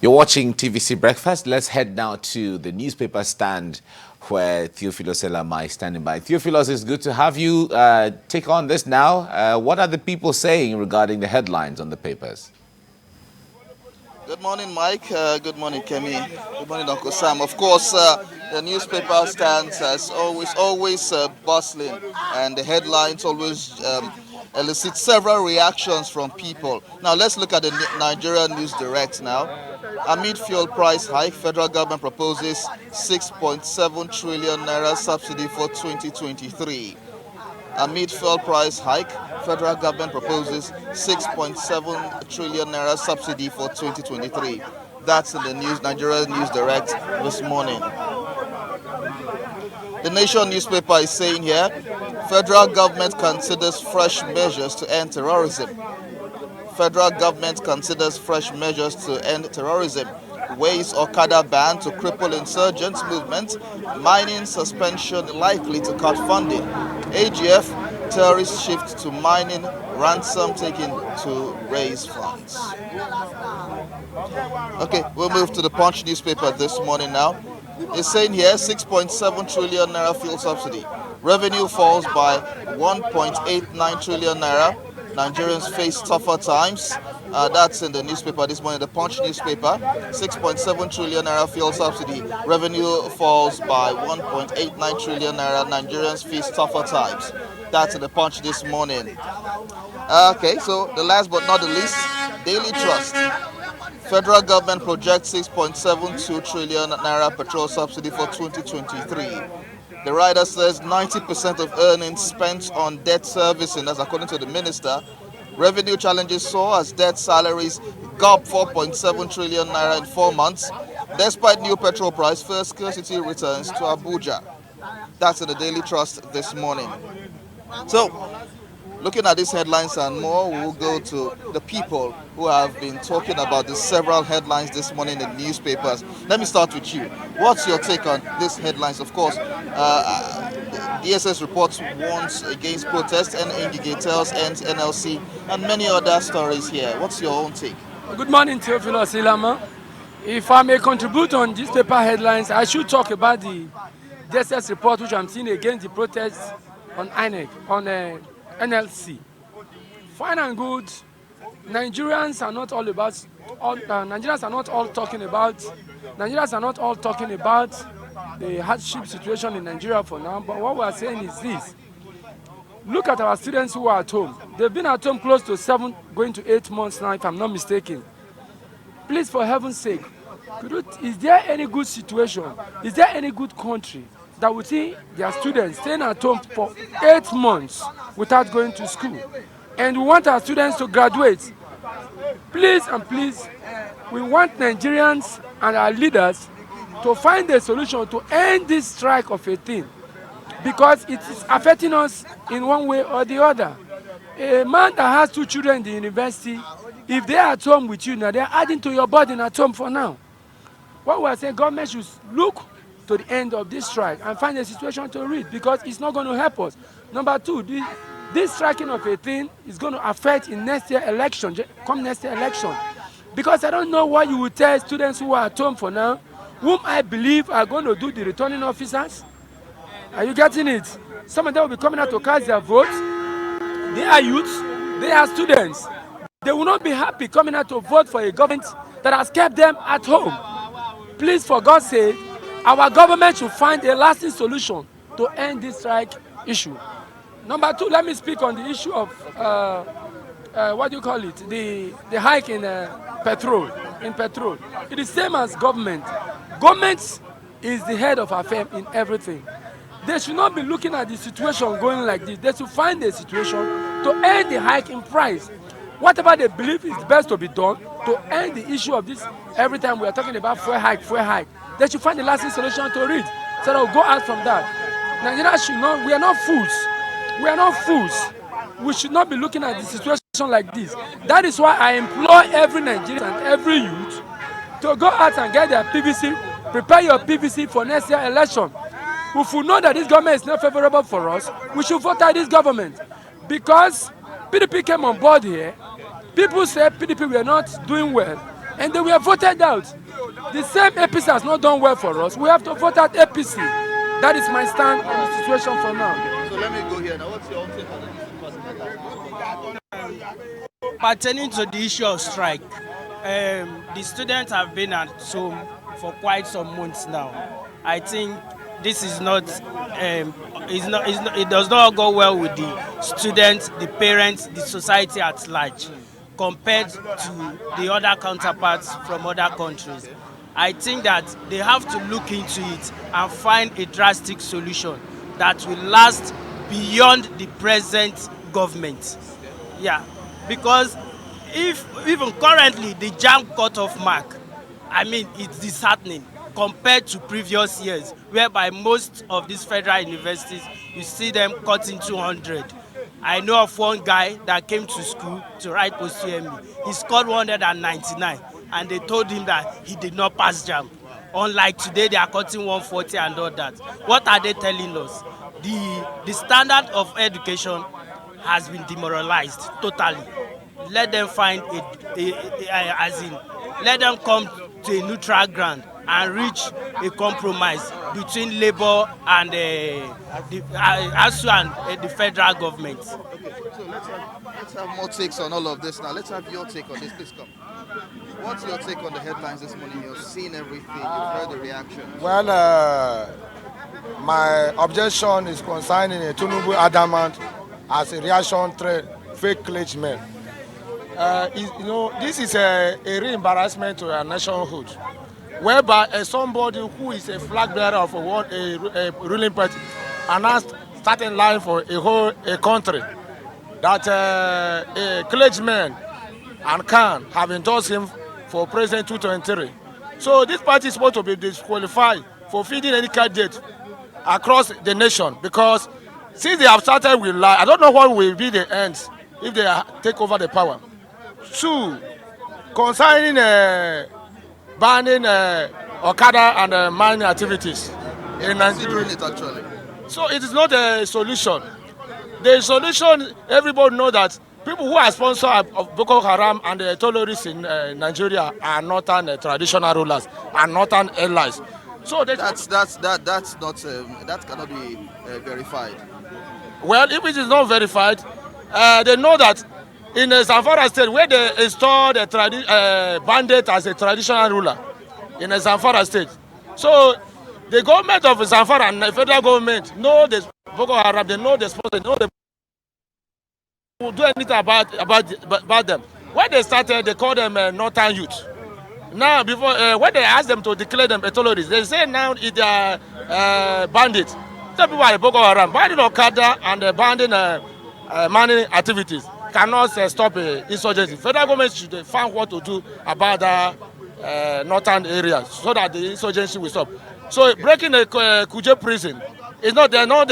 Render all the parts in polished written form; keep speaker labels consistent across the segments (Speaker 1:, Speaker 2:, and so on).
Speaker 1: You're watching TVC Breakfast. Let's head now to the newspaper stand where Theophilus Elamah is standing by. Theophilus, it's good to have you take on this now. What are the people saying regarding the headlines on the papers?
Speaker 2: Good morning, Mike. Good morning, Kemi. Good morning, Uncle Sam. Of course, the newspaper stands as always bustling, and the headlines always elicit several reactions from people. Now, let's look at the Nigerian News Direct now. Amid fuel price hike, federal government proposes 6.7 trillion naira subsidy for 2023. Amid fuel price hike, federal government proposes 6.7 trillion naira subsidy for 2023. That's in the Nigerian News Direct this morning. The Nation newspaper is saying here, federal government considers fresh measures to end terrorism. Federal government considers fresh measures to end terrorism. Weighs Okada ban to cripple insurgents movement. Mining suspension likely to cut funding. AGF, terrorist shift to mining. Ransom taken to raise funds. Okay, we'll move to the Punch newspaper this morning now. It's saying here 6.7 trillion naira fuel subsidy. Revenue falls by 1.89 trillion naira. Nigerians face tougher times. That's in the newspaper this morning, the Punch newspaper. 6.7 trillion naira fuel subsidy. Revenue falls by 1.89 trillion naira. Nigerians face tougher times. That's in the Punch this morning. Okay, so the last but not the least, Daily Trust. Federal government projects 6.72 trillion naira petrol subsidy for 2023. The writer says 90% of earnings spent on debt servicing, that's according to the minister. Revenue challenges soar as debt salaries gulp 4.7 trillion naira in 4 months. Despite new petrol price, first scarcity returns to Abuja. That's in the Daily Trust this morning. So, looking at these headlines and more, we'll go to the people who have been talking about the several headlines this morning in the newspapers. Let me start with you. What's your take on these headlines? Of course, DSS reports warns against protests, and Ngige tells ends NLC, and many other stories here. What's your own take?
Speaker 3: Good morning, Theophilus Elamah. If I may contribute on these paper headlines, I should talk about the DSS report, which I'm seeing against the protests on INEC, on NLC. Fine and good. Nigerians are not all about. Nigerians are not all talking about. Nigerians are not all talking about the hardship situation in Nigeria for now. But what we are saying is this: look at our students who are at home. They've been at home close to 7, going to 8 months now, if I'm not mistaken. Please, for heaven's sake, is there any good situation? Is there any good country that would see their students staying at home for 8 months without going to school? And we want our students to graduate. Please and please, we want Nigerians and our leaders to find a solution to end this strike of a thing, because it is affecting us in one way or the other. A man that has 2 children in the university, if they are at home with you now, they are adding to your burden at home for now. What we are saying, government should look to the end of this strike and find a situation to read, because it's not going to help us. Number 2, this striking of a thing is going to affect in next year election, come next year election. Because I don't know what you will tell students who are at home for now, whom I believe are going to do the returning officers. Are you getting it? Some of them will be coming out to cast their votes. They are youths, they are students. They will not be happy coming out to vote for a government that has kept them at home. Please, for God's sake, our government should find a lasting solution to end this strike issue. Number 2, let me speak on the issue of what do you call it? The hike in petrol. It is same as government. Government is the head of affairs in everything. They should not be looking at the situation going like this. They should find a situation to end the hike in price. Whatever they believe is best to be done to end the issue of this. Every time we are talking about fuel hike, they should find a lasting solution to it. So they'll go out from that. Nigeria should not. We are not fools. We are not fools. We should not be looking at the situation like this. That is why I implore every Nigerian and every youth to go out and get their PVC. Prepare your PVC for next year election. If we know that this government is not favorable for us, we should vote out this government. Because PDP came on board here, people say PDP were not doing well. and they were voted out. The same APC has not done well for us. We have to vote out APC. That is my stand on the situation for now.
Speaker 2: So let me go here now. What's your own take on this?
Speaker 4: Pertaining to the issue of strike, the students have been at home for quite some months now. I think this is not, it does not go well with the students, the parents, the society at large, compared to the other counterparts from other countries. I think that they have to look into it and find a drastic solution that will last beyond the present government. Yeah, because if even currently the JAMB cutoff mark, I mean, it's disheartening compared to previous years, whereby most of these federal universities, you see them cutting 200. I know of one guy that came to school to write post-UME. He scored 199, and they told him that he did not pass JAMB. Unlike today, they are cutting 140 and all that. What are they telling us? The standard of education has been demoralized totally. Let them find let them come to a neutral ground and reach a compromise between Labour and ASU and the federal government.
Speaker 2: Okay, so let's have more takes on all of this now. Let's have your take on this. Please come. What's your take on the headlines this morning? You've seen everything. You've heard the reactions.
Speaker 5: Well, my objection is concerning Tinubu Adamant as a reaction to fake clergymen. This is a real embarrassment to our nationhood, whereby somebody who is a flag bearer of a ruling party and now starting lying for a country, that a clergyman and Khan have endorsed him for President 2023. So this party is supposed to be disqualified for feeding any candidate across the nation, because since they have started with lie, I don't know what will be the end if they take over the power. Two, concerning banning Okada and mining activities in Nigeria.
Speaker 2: It actually.
Speaker 5: So it is not a solution. The solution, everybody knows that people who are sponsors of Boko Haram and the terrorists in Nigeria are not traditional rulers, are not allies. So
Speaker 2: that's not that cannot be verified.
Speaker 5: Well, if it is not verified, they know that in Zamfara state, where they installed a bandit as a traditional ruler in Zamfara state. So the government of Zamfara and the federal government know the Boko Haram, they know the sponsor, they know the will do anything about them. When they started, they called them Northern Youth. Now, before when they asked them to declare them terrorists, they say now they are bandits. Some people are Boko Haram, banning Okada and banning mining activities cannot stop insurgency. Federal government should find what to do about the northern areas so that the insurgency will stop. So breaking the Kuje prison is not, they're not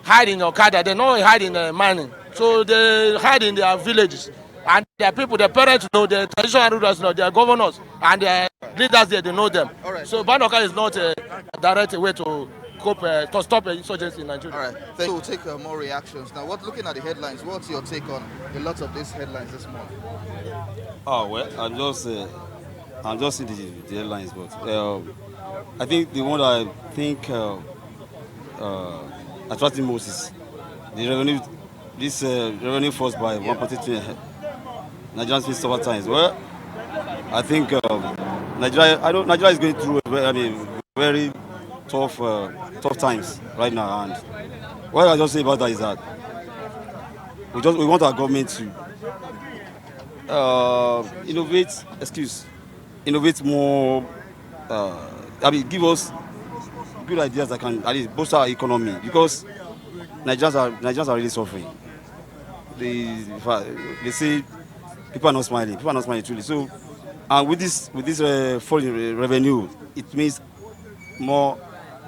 Speaker 5: hiding Okada, they're not hiding mining. So they hide in their villages. And their people, their parents know, their traditional rulers know, their governors and their leaders there, they know them. Right. So Bandoka is not a direct way to cope, to stop insurgency in Nigeria.
Speaker 2: All right. So we'll take more reactions. Now, looking at the headlines, what's your take on a lot of these headlines this morning?
Speaker 6: Oh, well, I'm just in the headlines, but I think the one that I think attracting most is the revenue. This revenue forced by 1.2 Nigerians face tougher times. Well, I think Nigeria is going through very tough times right now. And what I just say about that is that we want our government to innovate more. Give us good ideas that can at least boost our economy, because Nigerians are really suffering. They say people are not smiling. People are not smiling truly. So, and with this falling revenue, it means more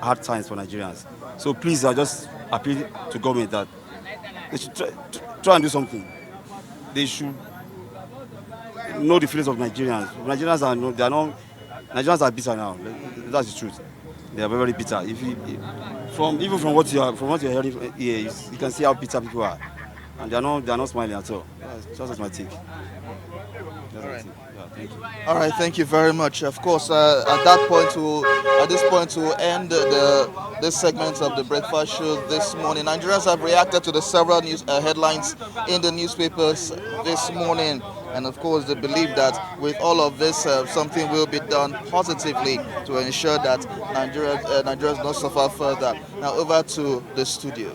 Speaker 6: hard times for Nigerians. So please, I just appeal to government that they should try and do something. They should know the feelings of Nigerians. Nigerians are bitter now. That's the truth. They are very, very bitter. Even from what you're hearing here, you can see how bitter people are, and they are not smiling at all. That's my take.
Speaker 2: All right. All right, thank you very much. Of course, at this point, we'll end this segment of the breakfast show this morning. Nigerians have reacted to the several news headlines in the newspapers this morning, and of course, they believe that with all of this, something will be done positively to ensure that Nigerians not suffer further. Now, over to the studio.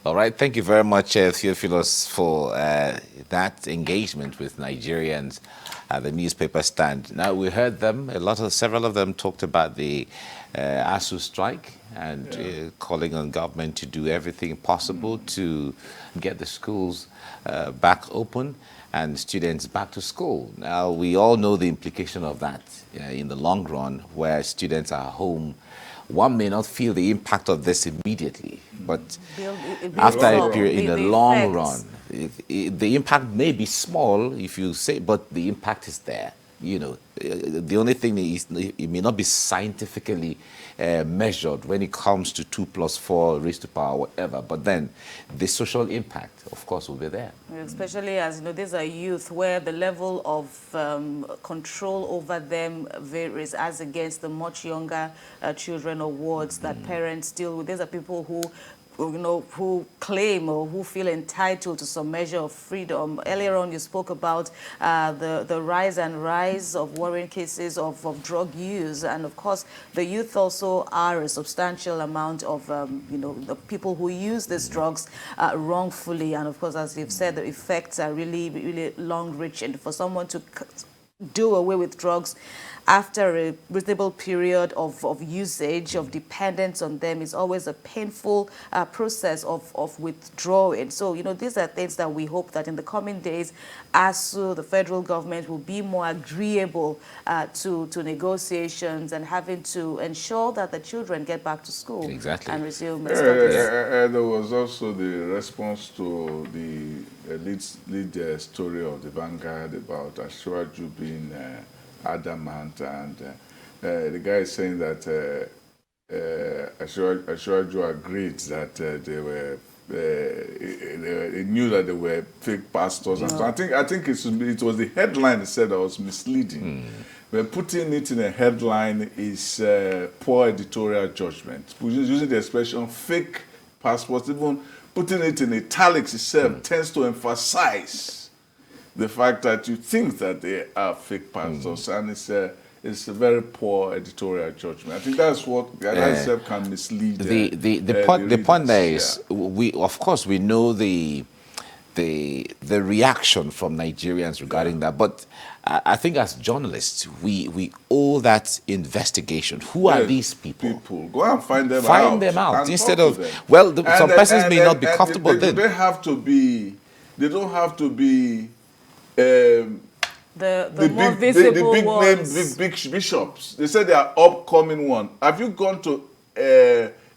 Speaker 1: All right, thank you very much, Theophilus, for that engagement with Nigerians at the newspaper stand. Now, we heard them, several of them talked about the ASU strike and calling on government to do everything possible to get the schools back open and students back to school. Now, we all know the implication of that in the long run, where students are home. One may not feel the impact of this immediately, but after a period, in the long run, the impact may be small, if you say, but the impact is there. You know, the only thing is it may not be scientifically measured when it comes to 2 + 4 raised to power, whatever. But then the social impact, of course, will be there.
Speaker 7: Especially as, you know, these are youth where the level of control over them varies as against the much younger children or wards that parents deal with. These are people who, you know, who claim or who feel entitled to some measure of freedom. Earlier on, you spoke about the rise of worrying cases of drug use, and of course, the youth also are a substantial amount of, you know, the people who use these drugs wrongfully, and of course, as you've said, the effects are really, really long-reaching. For someone to do away with drugs after a reasonable period of usage, of dependence on them, is always a painful process of withdrawing. So, you know, these are things that we hope that in the coming days, ASU, the federal government, will be more agreeable to negotiations and having to ensure that the children get back to school and resume studies.
Speaker 8: There was also the response to the lead story of the Vanguard about Ashwaju being Adamant, and the guy is saying that Ashwaju agreed that they knew that they were fake pastors. And so I think it was the headline that said that was misleading. But putting it in a headline is poor editorial judgment. Using the expression fake passports, even putting it in italics itself tends to emphasize the fact that you think that they are fake pastors, and it's a very poor editorial judgment. I think that's what the itself can mislead.
Speaker 1: The point there is, we of course we know the reaction from Nigerians regarding that, but I think as journalists we owe that investigation. Who are these people?
Speaker 8: Go and find them out.
Speaker 1: Find them out instead of some persons may not be comfortable.
Speaker 8: They don't have to be.
Speaker 7: The more visible
Speaker 8: big
Speaker 7: ones.
Speaker 8: names, big bishops. They say they are upcoming one. Have you gone to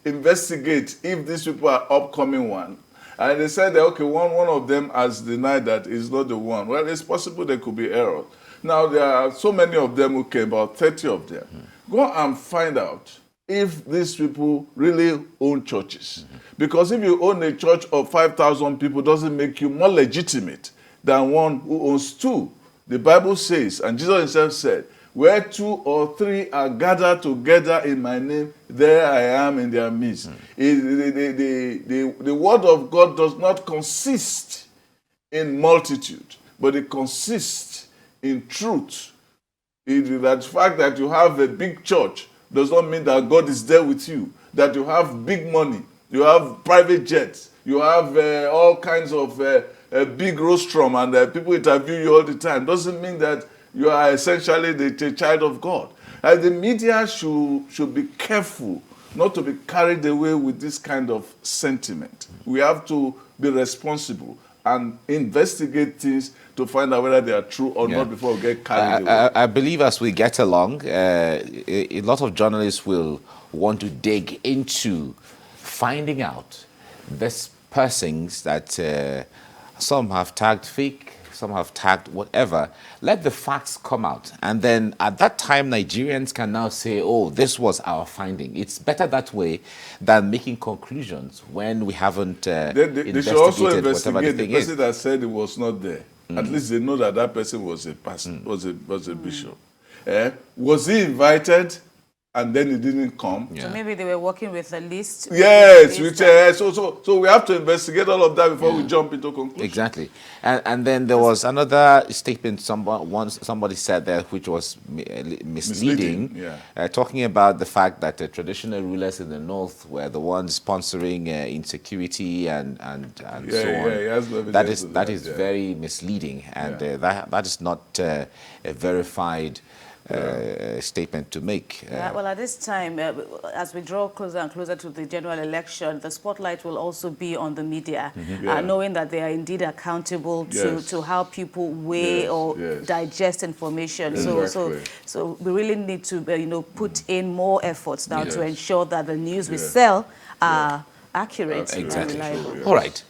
Speaker 8: investigate if these people are upcoming one? And they said that, okay, one of them has denied that is not the one. Well, it's possible there could be error. Now, there are so many of them who came, about 30 of them. Go and find out if these people really own churches. Because if you own a church of 5,000 people, doesn't make you more legitimate than one who owns 2. The Bible says, and Jesus himself said, where 2 or 3 are gathered together in my name, there I am in their midst. The word of God does not consist in multitude, but it consists in truth. That fact that you have a big church does not mean that God is there with you, that you have big money, you have private jets, you have all kinds of big rostrum, and people interview you all the time. Doesn't mean that you are essentially the child of God. The media should be careful not to be carried away with this kind of sentiment. We have to be responsible and investigate things to find out whether they are true or not before we get carried away.
Speaker 1: I believe as we get along, a lot of journalists will want to dig into finding out these persons that some have tagged fake, some have tagged whatever. Let the facts come out. And then at that time, Nigerians can now say, oh, this was our finding. It's better that way than making conclusions when we haven't
Speaker 8: they should also
Speaker 1: investigated
Speaker 8: investigate
Speaker 1: whatever the
Speaker 8: the
Speaker 1: thing
Speaker 8: person
Speaker 1: is.
Speaker 8: that said it was not there. At least they know that that person was a pastor, was a bishop. Was he invited and then he didn't come?
Speaker 7: So maybe they were working with a list.
Speaker 8: Yes, so we have to investigate all of that before we jump into conclusion.
Speaker 1: Exactly. And then there was another statement somebody said there which was misleading, talking about the fact that the traditional rulers in the north were the ones sponsoring insecurity and so on. That is very misleading, and that is not a verified statement to make.
Speaker 7: Well, at this time, as we draw closer and closer to the general election, the spotlight will also be on the media, knowing that they are indeed accountable to how people weigh or digest information.
Speaker 8: Exactly.
Speaker 7: So we really need to, put in more efforts now to ensure that the news we sell are accurate and reliable.
Speaker 1: All right.